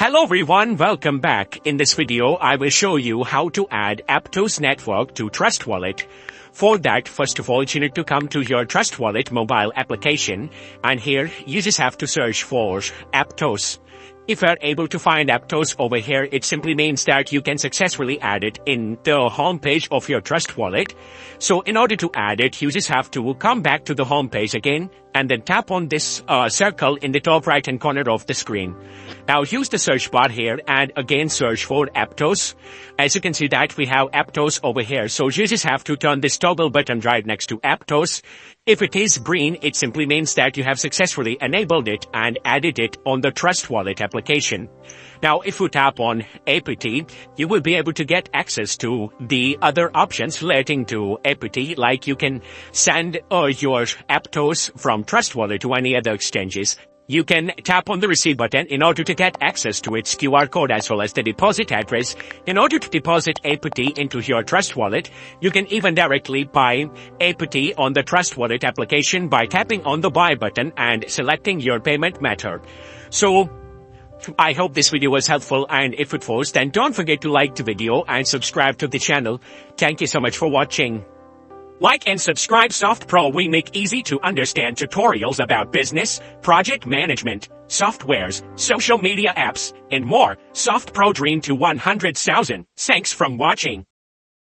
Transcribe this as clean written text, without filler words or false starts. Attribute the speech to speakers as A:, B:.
A: Hello everyone, welcome back. In this video, I will show you how to add Aptos network to Trust Wallet. For that, first of all, you need to come to your Trust Wallet mobile application, and here you just have to search for Aptos. If you are able to find Aptos over here, it simply means that you can successfully add it in the home page of your Trust Wallet. So in order to add it, you just have to come back to the home page again and then tap on this circle in the top right hand corner of the screen. Now use the search bar here and again search for Aptos. As you can see that we have Aptos over here, so you just have to turn this toggle button right next to Aptos. If it is green, it simply means that you have successfully enabled it and added it on the Trust Wallet application. Now, if you tap on APT, you will be able to get access to the other options relating to APT, like you can send your Aptos from Trust Wallet to any other exchanges. You can tap on the receipt button in order to get access to its QR code as well as the deposit address. In order to deposit APT into your Trust Wallet, you can even directly buy APT on the Trust Wallet application by tapping on the buy button and selecting your payment method. So, I hope this video was helpful, and if it was, then don't forget to like the video and subscribe to the channel. Thank you so much for watching. Like and subscribe Softpro. We make easy to understand tutorials about business, project management, softwares, social media apps, and more. Softpro dream to 100,000. Thanks for watching.